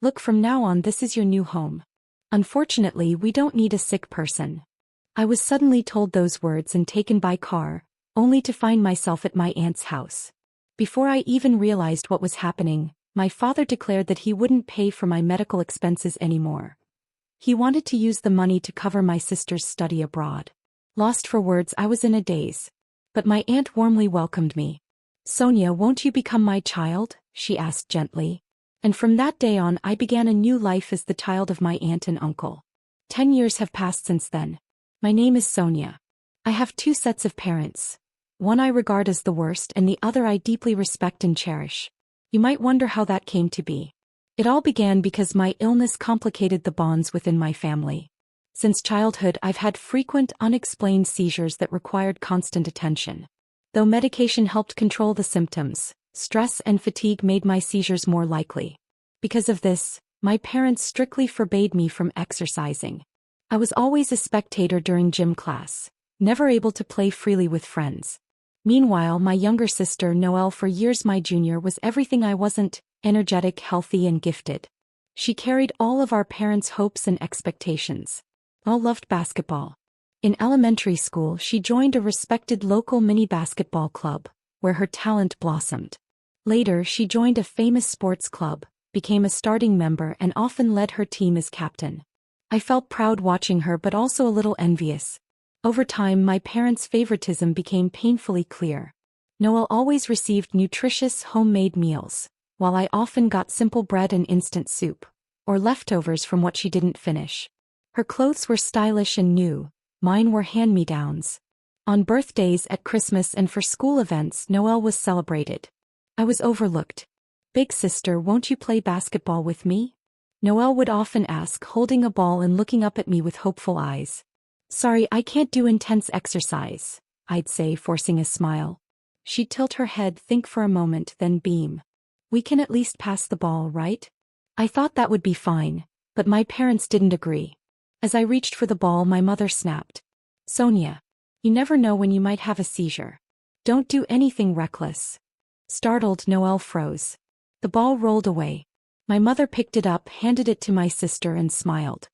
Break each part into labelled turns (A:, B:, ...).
A: Look, from now on this is your new home. Unfortunately, we don't need a sick person. I was suddenly told those words and taken by car, only to find myself at my aunt's house. Before I even realized what was happening, my father declared that he wouldn't pay for my medical expenses anymore. He wanted to use the money to cover my sister's study abroad. Lost for words, I was in a daze. But my aunt warmly welcomed me. "Sonia, won't you become my child?" she asked gently. And from that day on I began a new life as the child of my aunt and uncle. 10 years have passed since then. My name is Sonia. I have two sets of parents. One I regard as the worst and the other I deeply respect and cherish. You might wonder how that came to be. It all began because my illness complicated the bonds within my family. Since childhood I've had frequent unexplained seizures that required constant attention. Though medication helped control the symptoms, stress and fatigue made my seizures more likely. Because of this, my parents strictly forbade me from exercising. I was always a spectator during gym class, never able to play freely with friends. Meanwhile, my younger sister Noelle, for years my junior, was everything I wasn't: energetic, healthy, and gifted. She carried all of our parents' hopes and expectations. All loved basketball. In elementary school, she joined a respected local mini basketball club, where her talent blossomed. Later, she joined a famous sports club, became a starting member, and often led her team as captain. I felt proud watching her, but also a little envious. Over time, my parents' favoritism became painfully clear. Noelle always received nutritious, homemade meals, while I often got simple bread and instant soup, or leftovers from what she didn't finish. Her clothes were stylish and new, mine were hand-me-downs. On birthdays, at Christmas, and for school events, Noelle was celebrated. I was overlooked. "Big sister, won't you play basketball with me?" Noelle would often ask, holding a ball and looking up at me with hopeful eyes. "Sorry, I can't do intense exercise," I'd say, forcing a smile. She'd tilt her head, think for a moment, then beam. "We can at least pass the ball, right?" I thought that would be fine, but my parents didn't agree. As I reached for the ball, my mother snapped. "Sonia, you never know when you might have a seizure. Don't do anything reckless." Startled, Noelle froze. The ball rolled away. My mother picked it up, handed it to my sister, and smiled.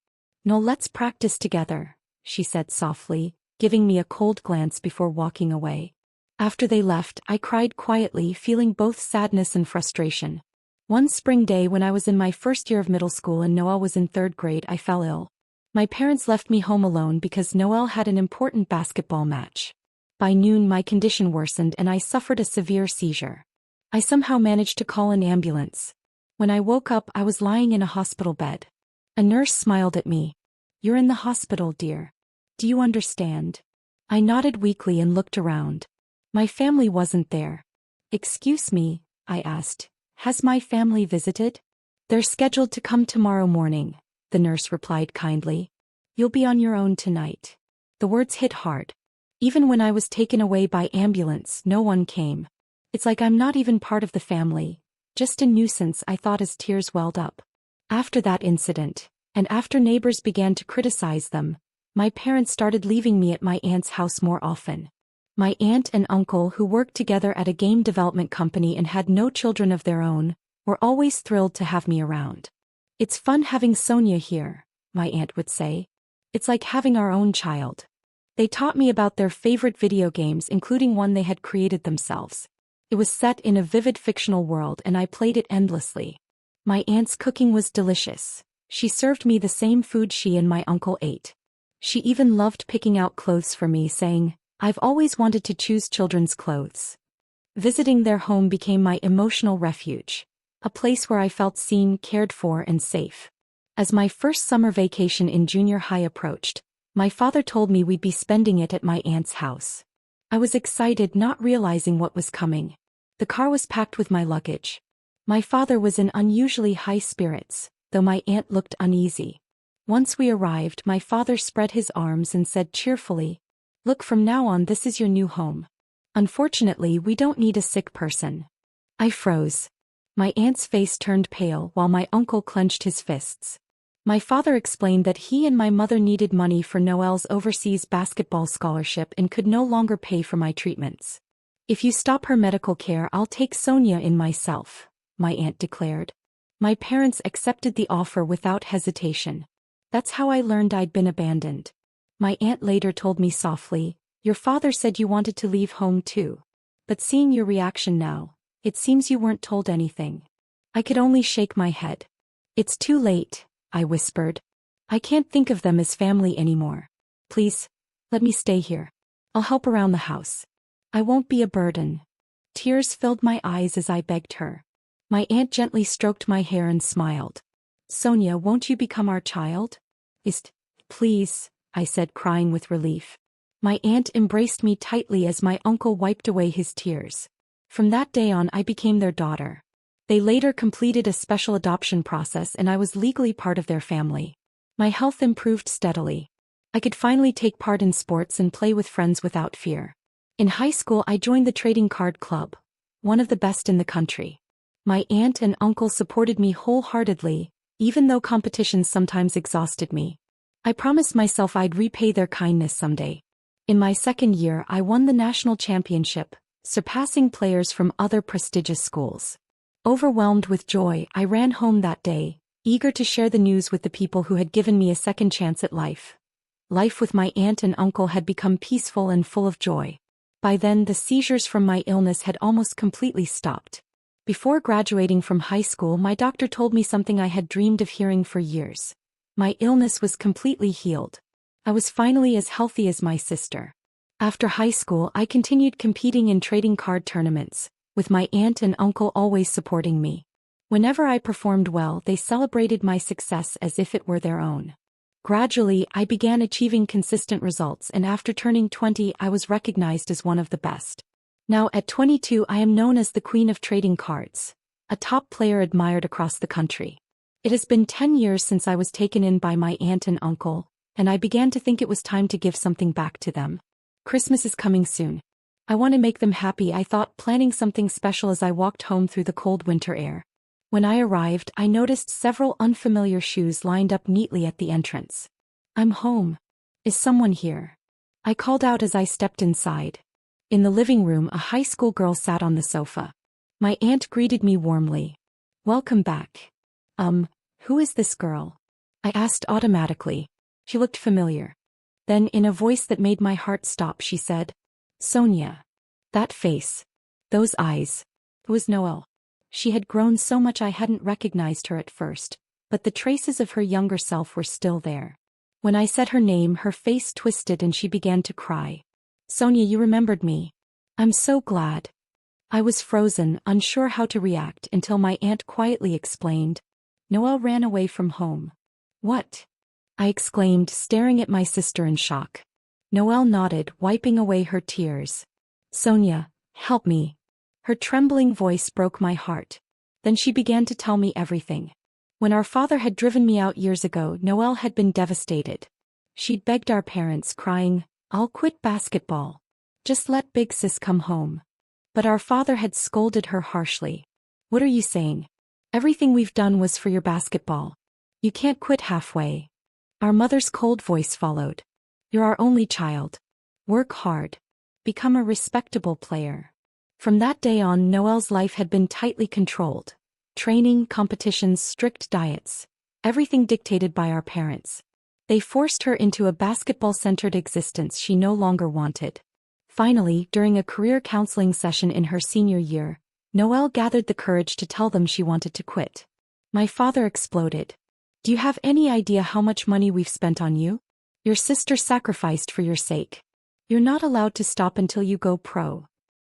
A: "No, let's practice together," she said softly, giving me a cold glance before walking away. After they left, I cried quietly, feeling both sadness and frustration. One spring day when I was in my first year of middle school and Noelle was in 3rd grade, I fell ill. My parents left me home alone because Noelle had an important basketball match. By noon, my condition worsened and I suffered a severe seizure. I somehow managed to call an ambulance. When I woke up, I was lying in a hospital bed. A nurse smiled at me. "You're in the hospital, dear. Do you understand?" I nodded weakly and looked around. My family wasn't there. "Excuse me," I asked. "Has my family visited?" "They're scheduled to come tomorrow morning," the nurse replied kindly. "You'll be on your own tonight." The words hit hard. Even when I was taken away by ambulance, no one came. It's like I'm not even part of the family, just a nuisance, I thought as tears welled up. After that incident, and after neighbors began to criticize them, my parents started leaving me at my aunt's house more often. My aunt and uncle, who worked together at a game development company and had no children of their own, were always thrilled to have me around. "It's fun having Sonia here," my aunt would say. "It's like having our own child." They taught me about their favorite video games, including one they had created themselves. It was set in a vivid fictional world and I played it endlessly. My aunt's cooking was delicious. She served me the same food she and my uncle ate. She even loved picking out clothes for me, saying, "I've always wanted to choose children's clothes." Visiting their home became my emotional refuge, a place where I felt seen, cared for, and safe. As my first summer vacation in junior high approached, my father told me we'd be spending it at my aunt's house. I was excited, not realizing what was coming. The car was packed with my luggage. My father was in unusually high spirits, though my aunt looked uneasy. Once we arrived, my father spread his arms and said cheerfully, "Look, from now on this is your new home. Unfortunately, we don't need a sick person." I froze. My aunt's face turned pale while my uncle clenched his fists. My father explained that he and my mother needed money for Noelle's overseas basketball scholarship and could no longer pay for my treatments. "If you stop her medical care, I'll take Sonia in myself," my aunt declared. My parents accepted the offer without hesitation. That's how I learned I'd been abandoned. My aunt later told me softly, "Your father said you wanted to leave home too. But seeing your reaction now, it seems you weren't told anything." I could only shake my head. "It's too late," I whispered. "I can't think of them as family anymore. Please, let me stay here. I'll help around the house. I won't be a burden." Tears filled my eyes as I begged her. My aunt gently stroked my hair and smiled. "Sonia, won't you become our child?" Please," I said, crying with relief. My aunt embraced me tightly as my uncle wiped away his tears. From that day on, I became their daughter. They later completed a special adoption process and I was legally part of their family. My health improved steadily. I could finally take part in sports and play with friends without fear. In high school, I joined the trading card club, one of the best in the country. My aunt and uncle supported me wholeheartedly, even though competitions sometimes exhausted me. I promised myself I'd repay their kindness someday. In my second year, I won the national championship, surpassing players from other prestigious schools. Overwhelmed with joy, I ran home that day, eager to share the news with the people who had given me a second chance at life. Life with my aunt and uncle had become peaceful and full of joy. By then, the seizures from my illness had almost completely stopped. Before graduating from high school, my doctor told me something I had dreamed of hearing for years. My illness was completely healed. I was finally as healthy as my sister. After high school, I continued competing in trading card tournaments, with my aunt and uncle always supporting me. Whenever I performed well, they celebrated my success as if it were their own. Gradually, I began achieving consistent results, and after turning 20, I was recognized as one of the best. Now at 22, I am known as the Queen of Trading Cards, a top player admired across the country. It has been 10 years since I was taken in by my aunt and uncle, and I began to think it was time to give something back to them. Christmas is coming soon. I want to make them happy, I thought, planning something special as I walked home through the cold winter air. When I arrived, I noticed several unfamiliar shoes lined up neatly at the entrance. "I'm home. Is someone here?" I called out as I stepped inside. In the living room, a high school girl sat on the sofa. My aunt greeted me warmly. "Welcome back." Who is this girl?" I asked automatically. She looked familiar. Then, in a voice that made my heart stop, she said, "Sonia." That face. Those eyes. It was Noelle. She had grown so much I hadn't recognized her at first, but the traces of her younger self were still there. When I said her name, her face twisted and she began to cry. "Sonia, you remembered me. I'm so glad." I was frozen, unsure how to react, until my aunt quietly explained, "Noelle ran away from home." "What?" I exclaimed, staring at my sister in shock. Noelle nodded, wiping away her tears. "Sonia, help me." Her trembling voice broke my heart. Then she began to tell me everything. When our father had driven me out years ago, Noelle had been devastated. She'd begged our parents, crying, "I'll quit basketball. Just let Big Sis come home." But our father had scolded her harshly. "What are you saying? Everything we've done was for your basketball. You can't quit halfway." Our mother's cold voice followed. "You're our only child. Work hard. Become a respectable player." From that day on, Noelle's life had been tightly controlled. Training, competitions, strict diets. Everything dictated by our parents. They forced her into a basketball-centered existence she no longer wanted. Finally, during a career counseling session in her senior year, Noelle gathered the courage to tell them she wanted to quit. My father exploded. "Do you have any idea how much money we've spent on you? Your sister sacrificed for your sake. You're not allowed to stop until you go pro."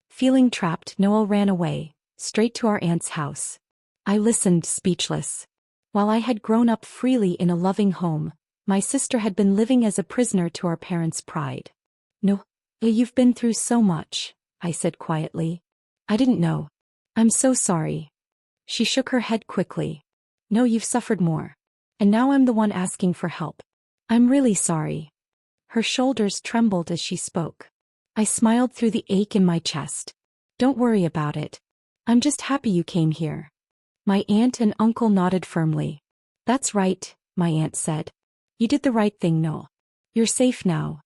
A: Feeling trapped, Noelle ran away, straight to our aunt's house. I listened, speechless. While I had grown up freely in a loving home, my sister had been living as a prisoner to our parents' pride. "No, you've been through so much," I said quietly. "I didn't know. I'm so sorry." She shook her head quickly. "No, you've suffered more. And now I'm the one asking for help. I'm really sorry." Her shoulders trembled as she spoke. I smiled through the ache in my chest. "Don't worry about it. I'm just happy you came here." My aunt and uncle nodded firmly. "That's right," my aunt said. "You did the right thing, Noelle. You're safe now."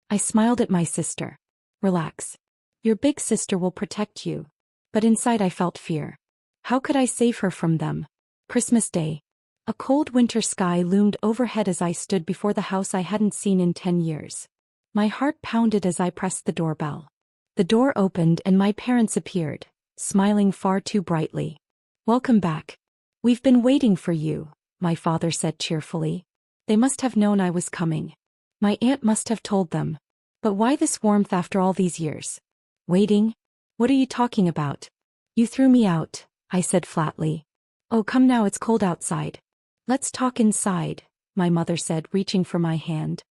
A: I smiled at my sister. "Relax. Your big sister will protect you." But inside I felt fear. How could I save her from them? Christmas Day. A cold winter sky loomed overhead as I stood before the house I hadn't seen in 10 years. My heart pounded as I pressed the doorbell. The door opened and my parents appeared, smiling far too brightly. "Welcome back. We've been waiting for you," my father said cheerfully. They must have known I was coming. My aunt must have told them. But why this warmth after all these years? Waiting? What are you talking about? You threw me out, I said flatly. Oh, come now, it's cold outside. Let's talk inside, my mother said, reaching for my hand.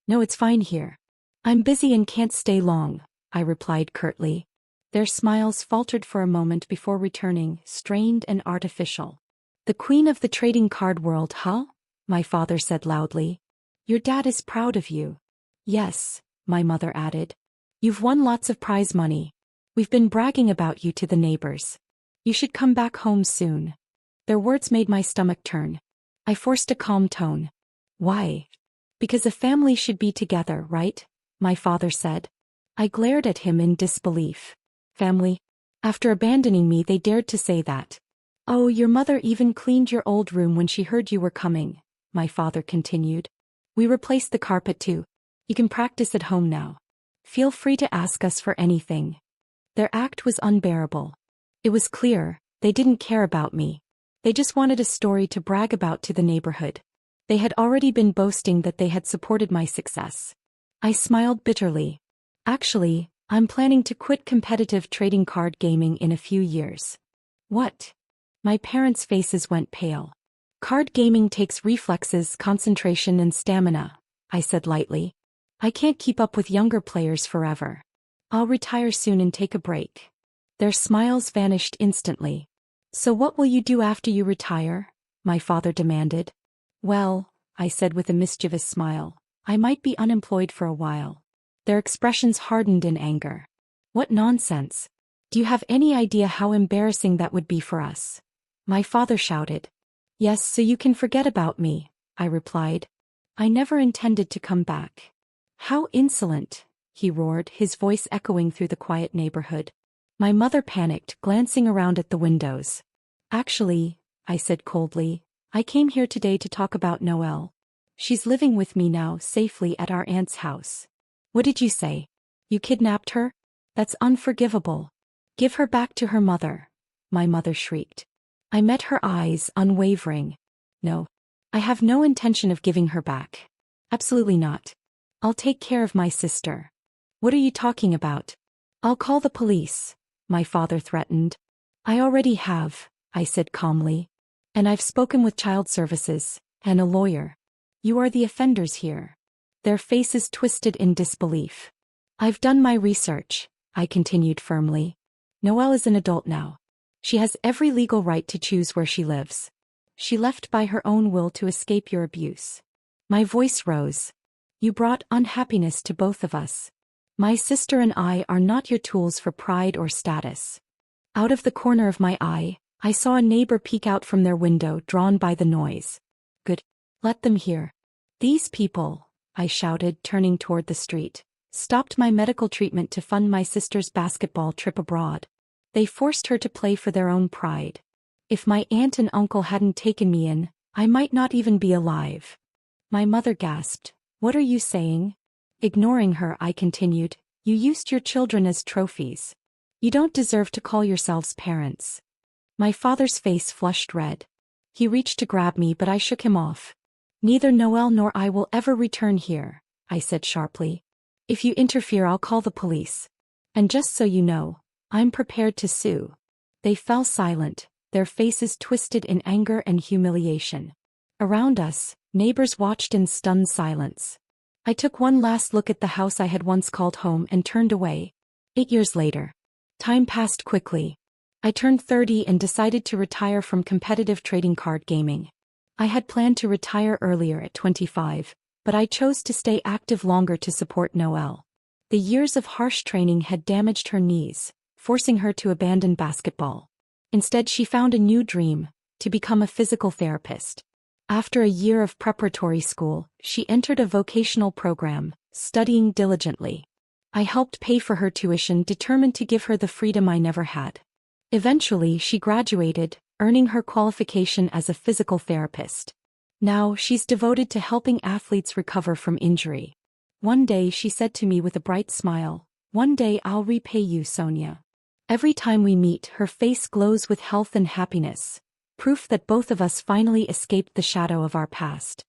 A: No, it's fine here. I'm busy and can't stay long, I replied curtly. Their smiles faltered for a moment before returning, strained and artificial. The queen of the trading card world, huh? My father said loudly. Your dad is proud of you. Yes, my mother added. You've won lots of prize money. We've been bragging about you to the neighbors. You should come back home soon. Their words made my stomach turn. I forced a calm tone. Why? Because a family should be together, right? My father said. I glared at him in disbelief. Family? After abandoning me, they dared to say that. Oh, your mother even cleaned your old room when she heard you were coming, my father continued. We replaced the carpet too. You can practice at home now. Feel free to ask us for anything. Their act was unbearable. It was clear, they didn't care about me. They just wanted a story to brag about to the neighborhood. They had already been boasting that they had supported my success. I smiled bitterly. Actually, I'm planning to quit competitive trading card gaming in a few years. What? My parents' faces went pale. Card gaming takes reflexes, concentration and stamina, I said lightly. I can't keep up with younger players forever. I'll retire soon and take a break. Their smiles vanished instantly. So what will you do after you retire? My father demanded. Well, I said with a mischievous smile, I might be unemployed for a while. Their expressions hardened in anger. What nonsense. Do you have any idea how embarrassing that would be for us? My father shouted. Yes, so you can forget about me, I replied. I never intended to come back. How insolent, he roared, his voice echoing through the quiet neighborhood. My mother panicked, glancing around at the windows. Actually, I said coldly, I came here today to talk about Noelle. She's living with me now, safely at our aunt's house. What did you say? You kidnapped her? That's unforgivable. Give her back to her mother, my mother shrieked. I met her eyes, unwavering. No. I have no intention of giving her back. Absolutely not. I'll take care of my sister. What are you talking about? I'll call the police, my father threatened. I already have, I said calmly. And I've spoken with child services, and a lawyer. You are the offenders here. Their faces twisted in disbelief. I've done my research, I continued firmly. Noelle is an adult now. She has every legal right to choose where she lives. She left by her own will to escape your abuse. My voice rose. You brought unhappiness to both of us. My sister and I are not your tools for pride or status. Out of the corner of my eye, I saw a neighbor peek out from their window, drawn by the noise. Good. Let them hear. These people, I shouted, turning toward the street, stopped my medical treatment to fund my sister's basketball trip abroad. They forced her to play for their own pride. If my aunt and uncle hadn't taken me in, I might not even be alive. My mother gasped. What are you saying? Ignoring her, I continued. You used your children as trophies. You don't deserve to call yourselves parents. My father's face flushed red. He reached to grab me, but I shook him off. Neither Noelle nor I will ever return here, I said sharply. If you interfere, I'll call the police. And just so you know, I'm prepared to sue. They fell silent, their faces twisted in anger and humiliation. Around us, neighbors watched in stunned silence. I took one last look at the house I had once called home and turned away. 8 years later. Time passed quickly. I turned 30 and decided to retire from competitive trading card gaming. I had planned to retire earlier at 25, but I chose to stay active longer to support Noelle. The years of harsh training had damaged her knees, forcing her to abandon basketball. Instead, she found a new dream, to become a physical therapist. After a year of preparatory school, she entered a vocational program, studying diligently. I helped pay for her tuition, determined to give her the freedom I never had. Eventually, she graduated, earning her qualification as a physical therapist. Now, she's devoted to helping athletes recover from injury. One day she said to me with a bright smile, "One day I'll repay you, Sonia." Every time we meet, her face glows with health and happiness, proof that both of us finally escaped the shadow of our past.